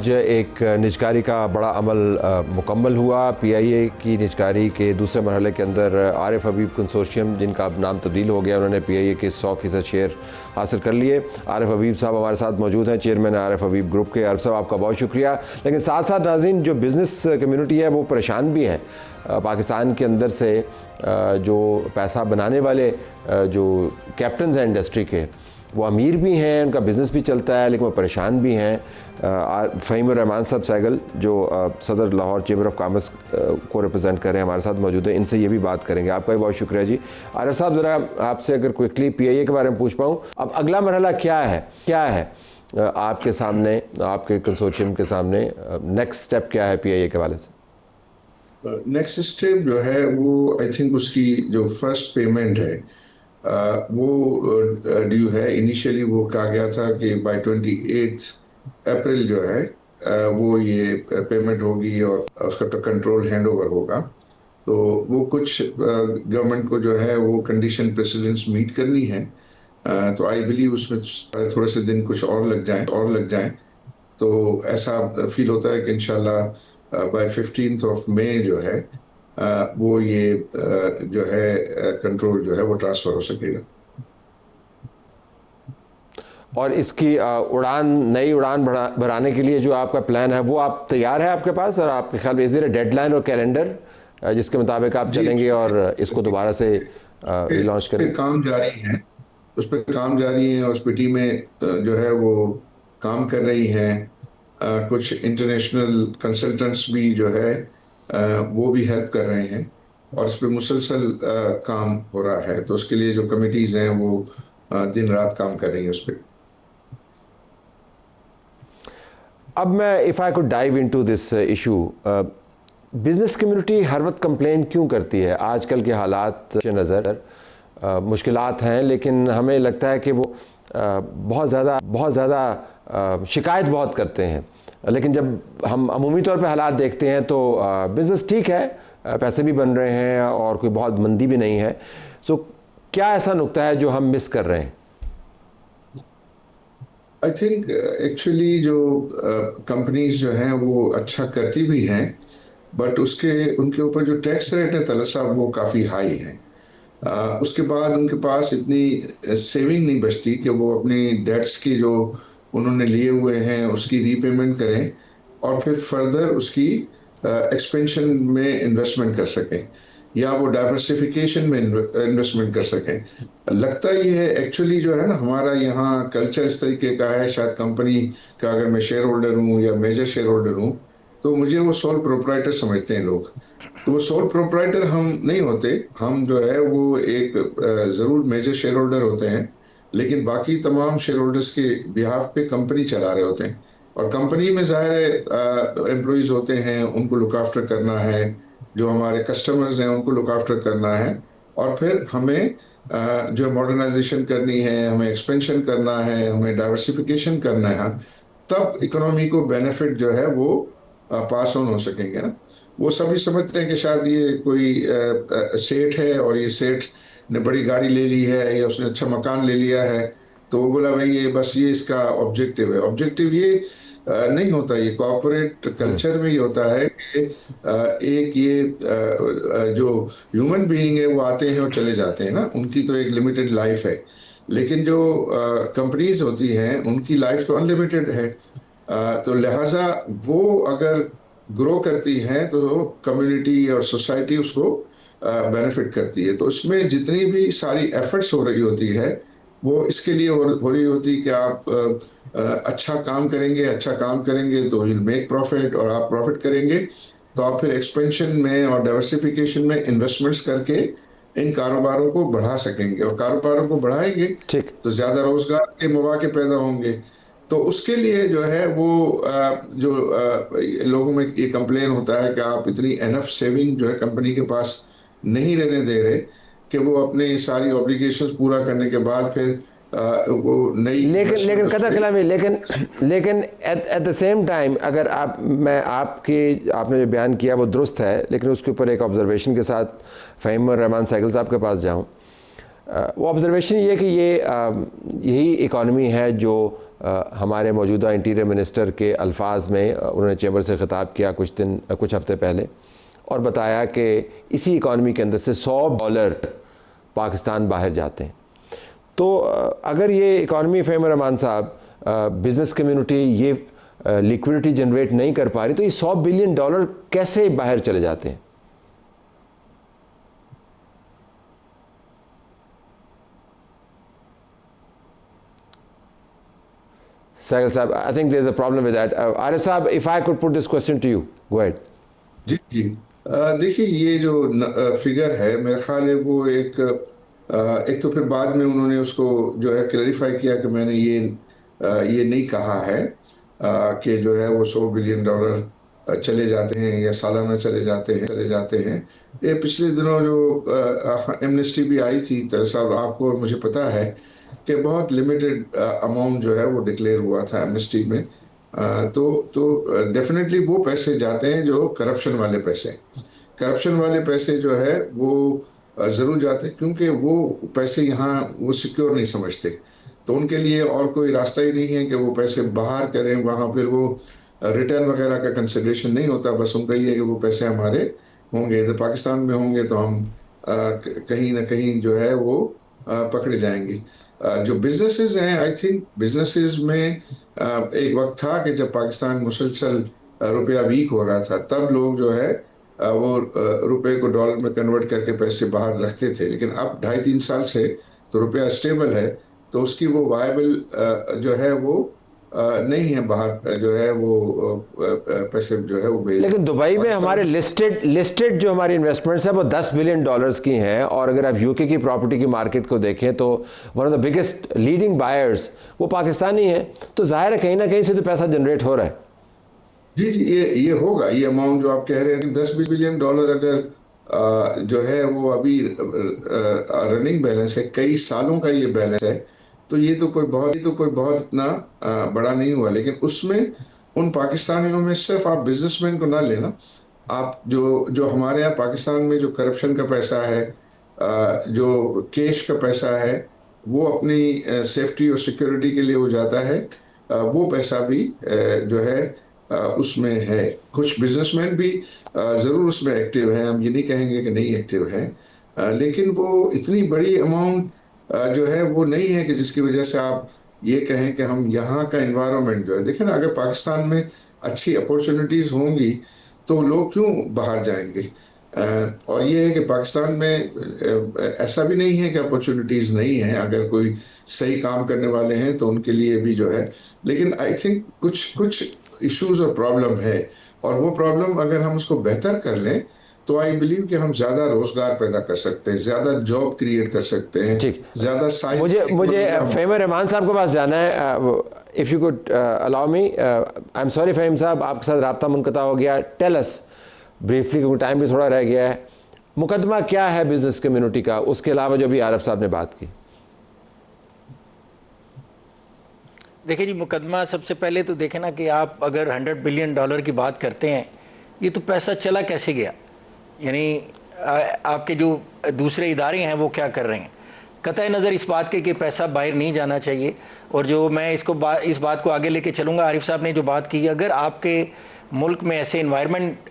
آج ایک نجکاری کا بڑا عمل مکمل ہوا۔ پی آئی اے کی نجکاری کے دوسرے مرحلے کے اندر عارف حبیب کنسورشیم، جن کا اب نام تبدیل ہو گیا، انہوں نے پی آئی اے کے 100% شیئر حاصل کر لیے۔ عارف حبیب صاحب ہمارے ساتھ موجود ہیں، چیئرمین عارف حبیب گروپ کے۔ عارف صاحب آپ کا بہت شکریہ۔ لیکن ساتھ ساتھ ناظرین، جو بزنس کمیونٹی ہے وہ پریشان بھی ہے۔ پاکستان کے اندر سے جو پیسہ بنانے والے جو کیپٹنز ہیں انڈسٹری کے، وہ امیر بھی ہیں، ان کا بزنس بھی چلتا ہے، لیکن وہ پریشان بھی ہیں۔ فہیم الرحمان صاحب سیگل، جو صدر لاہور چیمبر آف کامرس کو ریپرزینٹ کر رہے ہیں، ہمارے ساتھ موجود ہیں، ان سے یہ بھی بات کریں گے۔ آپ کا بھی بہت شکریہ جی۔ عارف صاحب، ذرا آپ سے اگر کوئکلی پی آئی اے کے بارے میں پوچھ پاؤں، اب اگلا مرحلہ کیا ہے آپ کے سامنے، آپ کے کنسورشیم کے سامنے نیکسٹ سٹیپ کیا ہے پی آئی اے کے حوالے سے؟ نیکسٹ اسٹیپ جو ہے وہ آئی تھنک اس کی جو فرسٹ پیمنٹ ہے وہ ڈیو ہے۔ انیشیلی وہ کہا گیا تھا کہ بائی 28 اپریل جو ہے وہ یہ پیمنٹ ہوگی اور اس کا کنٹرول ہینڈ اوور ہوگا۔ تو وہ کچھ گورنمنٹ کو جو ہے وہ کنڈیشن پریسیڈنٹس میٹ کرنی ہے، تو آئی بلیو اس میں تھوڑے سے دن کچھ اور لگ جائیں تو ایسا فیل ہوتا ہے کہ انشاءاللہ بائی 15 مئی جو ہے وہ یہ جو ہے کنٹرول جو ہے وہ ٹرانسفر ہو سکے گا۔ اور اس کی نئی اڑان بڑھانے کے لیے جو آپ کا پلان ہے وہ آپ تیار ہے آپ کے پاس، اور آپ کے خیال میں اس دیر ڈیڈ لائن اور کیلنڈر جس کے مطابق آپ چلیں گے اور اس کو دوبارہ سے ری لانچ کریں گے؟ اس پہ کام جاری ہیں اور اس پہ ٹیمیں جو ہے وہ کام کر رہی ہیں۔ کچھ انٹرنیشنل کنسلٹنٹس بھی جو ہے وہ بھی ہیلپ کر رہے ہیں اور اس پہ مسلسل کام ہو رہا ہے۔ تو اس کے لیے جو کمیٹیز ہیں وہ دن رات کام کر رہی ہیں اس پہ۔ اب میں if I could dive into this issue، business community ہر وقت کمپلین کیوں کرتی ہے؟ آج کل کے حالات کے نظر مشکلات ہیں، لیکن ہمیں لگتا ہے کہ وہ بہت زیادہ شکایت بہت کرتے ہیں، لیکن جب ہم عمومی طور پہ حالات دیکھتے ہیں تو بزنس ٹھیک ہے، پیسے بھی بن رہے ہیں اور کوئی بہت مندی بھی نہیں ہے۔ سو کیا ایسا نقطہ ہے جو ہم مس کر رہے ہیں؟ آئی تھنک ایکچولی جو کمپنیز جو ہیں وہ اچھا کرتی بھی ہیں، بٹ ان کے اوپر جو ٹیکس ریٹ ہے طلعت صاحب وہ کافی ہائی ہے۔ اس کے بعد ان کے پاس اتنی سیونگ نہیں بچتی کہ وہ اپنی ڈیٹس کی جو انہوں نے لیے ہوئے ہیں اس کی ری پیمنٹ کریں اور پھر فردر اس کی ایکسپینشن میں انویسٹمنٹ کر سکیں یا وہ ڈائیورسفیکیشن میں انویسٹمنٹ کر سکیں۔ لگتا یہ ہے ایکچولی جو ہے نا ہمارا یہاں کلچر اس طریقے کا ہے، شاید کمپنی کا اگر میں شیئر ہولڈر ہوں یا میجر شیئر ہولڈر ہوں تو مجھے وہ سول پروپرائٹر سمجھتے ہیں لوگ۔ تو وہ سول پروپرائٹر ہم نہیں ہوتے، ہم جو ہے وہ ایک ضرور میجر شیئر ہولڈر ہوتے ہیں، لیکن باقی تمام شیئر ہولڈرز کے بیہاف پہ کمپنی چلا رہے ہوتے ہیں، اور کمپنی میں ظاہر ہے امپلائیز ہوتے ہیں، ان کو لک آفٹر کرنا ہے، جو ہمارے کسٹمرز ہیں ان کو لک آفٹر کرنا ہے، اور پھر ہمیں جو ماڈرنائزیشن کرنی ہے، ہمیں ایکسپینشن کرنا ہے، ہمیں ڈائیورسفیکیشن کرنا ہے، تب اکنامی کو بینیفٹ جو ہے وہ پاس آن ہو سکیں گے نا۔ وہ سبھی سمجھتے ہیں کہ شاید یہ کوئی سیٹ ہے اور یہ سیٹ نے بڑی گاڑی لے لی ہے یا اس نے اچھا مکان لے لیا ہے تو وہ بولا بھائی یہ بس یہ اس کا آبجیکٹیو ہے۔ آبجیکٹیو یہ نہیں ہوتا، یہ کارپوریٹ کلچر میں یہ ہوتا ہے کہ ایک یہ جو ہیومن بینگ ہے وہ آتے ہیں اور چلے جاتے ہیں نا، ان کی تو ایک لمیٹڈ لائف ہے، لیکن جو کمپنیز ہوتی ہیں ان کی لائف تو انلمیٹڈ ہے۔ تو لہٰذا وہ اگر گرو کرتی ہیں تو کمیونٹی اور سوسائٹی اس کو بینیفٹ کرتی ہے۔ تو اس میں جتنی بھی ساری ایفرٹس ہو رہی ہوتی ہے وہ اس کے لیے ہو رہی ہوتی کہ آپ اچھا کام کریں گے تو you'll make profit، اور آپ پروفٹ کریں گے تو آپ پھر ایکسپینشن میں اور ڈائیورسفیکیشن میں انویسٹمنٹس کر کے ان کاروباروں کو بڑھا سکیں گے، اور کاروباروں کو بڑھائیں گے تو زیادہ روزگار کے مواقع پیدا ہوں گے۔ تو اس کے لیے جو ہے وہ جو لوگوں میں یہ کمپلین ہوتا ہے کہ آپ اتنی انف سیونگ جو ہے کمپنی کے پاس نہیں رہنے دے رہے کہ وہ اپنی ساری اوبلیگیشنز پورا کرنے کے بعد پھر وہ نئی لیکن قطع کلامی، لیکن ایٹ دا سیم ٹائم اگر آپ نے جو بیان کیا وہ درست ہے، لیکن اس کے اوپر ایک آبزرویشن کے ساتھ فہیم الرحمان سیگل صاحب کے پاس جاؤں۔ وہ آبزرویشن یہ ہے کہ یہی اکانومی ہے جو ہمارے موجودہ انٹیریئر منسٹر کے الفاظ میں انہوں نے چیمبر سے خطاب کیا کچھ ہفتے پہلے، اور بتایا کہ اسی اکانومی کے اندر سے $100 پاکستان باہر جاتے ہیں. تو اگر یہ اکانومی فہیم الرحمان صاحب بزنس کمیونٹی یہ لیکوڈیٹی جنریٹ نہیں کر پا رہی تو یہ $100 بلین کیسے باہر چلے جاتے ہیں؟ Sahil Saab, I think there's a problem with that. Arif Saab, if I could put this question to you, go ahead. جی جی دیکھیے یہ جو فگر ہے میرا خیال ہے وہ ایک تو پھر بعد میں انہوں نے اس کو جو ہے کلیریفائی کیا کہ میں نے یہ نہیں کہا ہے کہ جو ہے وہ $100 بلین چلے جاتے ہیں یا سالانہ چلے جاتے ہیں. یہ پچھلے دنوں جو ایمنسٹی بھی آئی تھی صاحب آپ کو، اور مجھے پتا ہے کہ بہت لیمیٹڈ اماؤنٹ جو ہے وہ ڈکلیئر ہوا تھا ایمنسٹی میں. تو ڈیفینیٹلی وہ پیسے جاتے ہیں جو کرپشن والے پیسے جو ہے وہ ضرور جاتے ہیں، کیونکہ وہ پیسے یہاں وہ سیکیور نہیں سمجھتے، تو ان کے لیے اور کوئی راستہ ہی نہیں ہے کہ وہ پیسے باہر کریں. وہاں پھر وہ ریٹرن وغیرہ کا کنسیڈریشن نہیں ہوتا، بس ان کا یہ ہے کہ وہ پیسے ہمارے ہوں گے، ادھر پاکستان میں ہوں گے تو ہم کہیں نہ کہیں جو ہے وہ پکڑے جائیں گے. جو بزنسز ہیں، آئی تھنک بزنسز میں ایک وقت تھا کہ جب پاکستان مسلسل روپیہ ویک ہو رہا تھا، تب لوگ جو ہے وہ روپے کو ڈالر میں کنورٹ کر کے پیسے باہر رکھتے تھے. لیکن اب 2.5-3 سال سے تو روپیہ اسٹیبل ہے، تو اس کی وہ وائبل جو ہے وہ نہیں ہے باہر جو ہے وہ پیسے جو ہے وہ بھیج. لیکن دبئی میں ہمارے لسٹڈ جو ہماری انویسٹمنٹس ہیں وہ $10 بلین کی ہیں، اور اگر آپ یو کے کی پراپرٹی کی مارکیٹ کو دیکھیں تو one of the biggest leading buyers وہ پاکستانی ہیں. تو ظاہر ہے کہیں نہ کہیں سے تو پیسہ جنریٹ ہو رہا ہے. جی یہ ہوگا، یہ اماؤنٹ جو آپ کہہ رہے ہیں $10 بلین اگر جو ہے وہ ابھی رننگ بیلنس ہے، کئی سالوں کا یہ بیلنس ہے، تو یہ تو کوئی بہت اتنا بڑا نہیں ہوا. لیکن اس میں ان پاکستانیوں میں صرف آپ بزنس مین کو نہ لینا، آپ جو ہمارے یہاں پاکستان میں جو کرپشن کا پیسہ ہے، جو کیش کا پیسہ ہے، وہ اپنی سیفٹی اور سیکیورٹی کے لیے وہ جاتا ہے، وہ پیسہ بھی جو ہے اس میں ہے. کچھ بزنس مین بھی ضرور اس میں ایکٹیو ہیں، ہم یہ نہیں کہیں گے کہ نہیں ایکٹیو ہیں، لیکن وہ اتنی بڑی اماؤنٹ جو ہے وہ نہیں ہے کہ جس کی وجہ سے آپ یہ کہیں کہ ہم یہاں کا انوائرمنٹ جو ہے. دیکھیں نا، اگر پاکستان میں اچھی اپورچونٹیز ہوں گی تو لوگ کیوں باہر جائیں گے؟ اور یہ ہے کہ پاکستان میں ایسا بھی نہیں ہے کہ اپورچونٹیز نہیں ہیں، اگر کوئی صحیح کام کرنے والے ہیں تو ان کے لیے بھی جو ہے. لیکن آئی تھنک کچھ ایشوز اور پرابلم ہے، اور وہ پرابلم اگر ہم اس کو بہتر کر لیں تو آئی بلیو کہ ہم زیادہ روزگار پیدا کر سکتے ہیں، زیادہ جاب کریٹ کر سکتے ہیں، زیادہ سائز. مجھے فہیم الرحمان صاحب کے پاس جانا ہے. If you could allow me. I am sorry Faheem sahab, آپ کے ساتھ رابطہ منقطع ہو گیا. ٹیل اس بریفلی، کیونکہ ٹائم بھی تھوڑا رہ گیا ہے، مقدمہ کیا ہے بزنس کمیونٹی کا، اس کے علاوہ جو بھی عارف صاحب نے بات کی؟ دیکھیں جی، مقدمہ سب سے پہلے تو دیکھیں نا کہ آپ اگر $100 بلین کی بات کرتے ہیں، یہ تو پیسہ چلا کیسے گیا؟ یعنی آپ کے جو دوسرے ادارے ہیں وہ کیا کر رہے ہیں؟ قطع نظر اس بات کے کہ پیسہ باہر نہیں جانا چاہیے. اور جو میں اس بات کو آگے لے کے چلوں گا، عارف صاحب نے جو بات کی، اگر آپ کے ملک میں ایسے انوائرمنٹ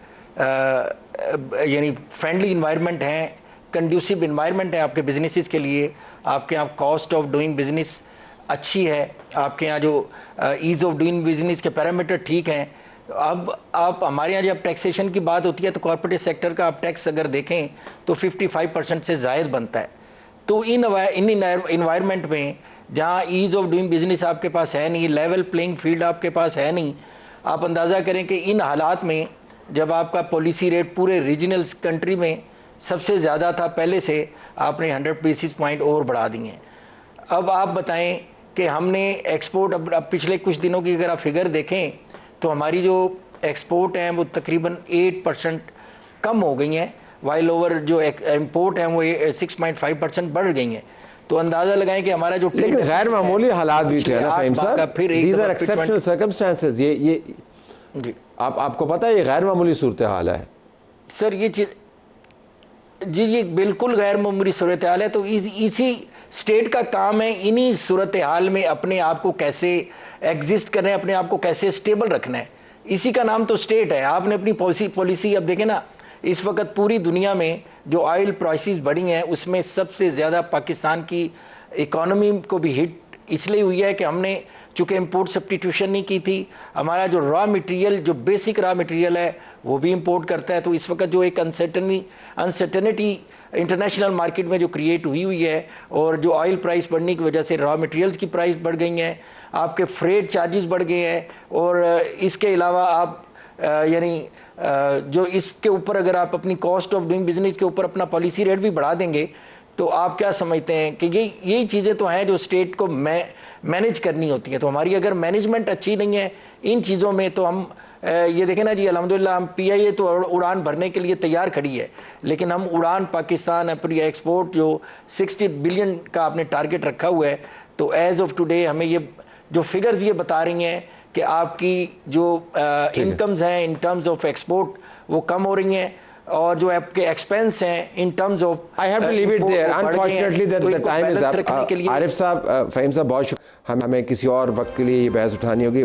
یعنی فرینڈلی انوائرمنٹ ہیں، کنڈیوسیو انوائرمنٹ ہے آپ کے بزنسز کے لیے، آپ کے یہاں کاسٹ آف ڈوئنگ بزنس اچھی ہے، آپ کے یہاں جو ایز آف ڈوئنگ بزنس کے پیرامیٹر ٹھیک ہیں. اب آپ ہمارے یہاں جب ٹیکسیشن کی بات ہوتی ہے تو کارپوریٹ سیکٹر کا آپ ٹیکس اگر دیکھیں تو 55% سے زائد بنتا ہے. تو ان انوائرمنٹ میں جہاں ایز آف ڈوئنگ بزنس آپ کے پاس ہے نہیں، لیول پلینگ فیلڈ آپ کے پاس ہے نہیں، آپ اندازہ کریں کہ ان حالات میں جب آپ کا پالیسی ریٹ پورے ریجنل کنٹری میں سب سے زیادہ تھا، پہلے سے آپ نے 100 بیسس پوائنٹ اور بڑھا دیے ہیں. اب آپ بتائیں کہ ہم نے ایکسپورٹ اب پچھلے کچھ دنوں کی اگر آپ فگر دیکھیں تو ہماری جو ایکسپورٹ ہیں وہ تقریباً 8% کم ہو گئی ہیں، وائل اوور جو امپورٹ ہیں وہ 6.5% بڑھ گئی ہیں. تو اندازہ لگائیں کہ ہمارا جو لیکن غیر معمولی حالات بھی تھے نا فہیم صاحب، these are exceptional circumstances. یہ جی آپ کو پتہ ہے یہ غیر معمولی صورتحال ہے سر. یہ چیز جی یہ بالکل غیر معمولی صورتحال ہے. تو اسی اسٹیٹ کا کام ہے انہی صورتحال میں اپنے آپ کو کیسے ایگزسٹ کر رہے ہیں, اپنے آپ کو کیسے سٹیبل رکھنا ہے. اسی کا نام تو اسٹیٹ ہے. آپ نے اپنی پالیسی اب دیکھیں نا, اس وقت پوری دنیا میں جو آئل پرائسز بڑھی ہیں اس میں سب سے زیادہ پاکستان کی اکانومی کو بھی ہٹ اس لیے ہوئی ہے کہ ہم نے چونکہ امپورٹ سبسٹیٹیوشن نہیں کی تھی. ہمارا جو را مٹیریل, جو بیسک را مٹیریل ہے وہ بھی امپورٹ کرتا ہے. تو اس وقت جو ایک انسرٹنٹی انٹرنیشنل مارکیٹ میں جو کریٹ ہوئی ہے, اور جو آئل پرائس بڑھنے کی وجہ سے را مٹیریلز کی پرائس بڑھ گئی ہیں, آپ کے فریٹ چارجز بڑھ گئے ہیں, اور اس کے علاوہ آپ یعنی جو اس کے اوپر اگر آپ اپنی کاسٹ آف ڈوئنگ بزنس کے اوپر اپنا پالیسی ریٹ بھی بڑھا دیں گے تو آپ کیا سمجھتے ہیں کہ یہی چیزیں تو ہیں جو اسٹیٹ کو مینیج کرنی ہوتی ہیں. تو ہماری اگر مینجمنٹ اچھی نہیں ہے ان چیزوں میں تو ہم یہ دیکھیں نا جی, الحمدللہ ہم پی آئی اے تو اڑان بھرنے کے لیے تیار کھڑی ہے, لیکن ہم اڑان پاکستان اپنی ایکسپورٹ جو 60 بلین کا آپ نے ٹارگٹ رکھا ہوا ہے, تو ایز آف ٹوڈے ہمیں یہ جو فگرز یہ بتا رہی ہیں کہ آپ کی جو انکمز ہیں ان ٹرمز آف ایکسپورٹ وہ کم ہو رہی ہیں, اور جو آپ کے ایکسپینس ہیں in terms of I have to leave it there. Unfortunately, the time is up. عارف صاحب, فہیم صاحب, بہت شکریہ. ہمیں کسی اور وقت کے لیے یہ بحث اٹھانی ہوگی.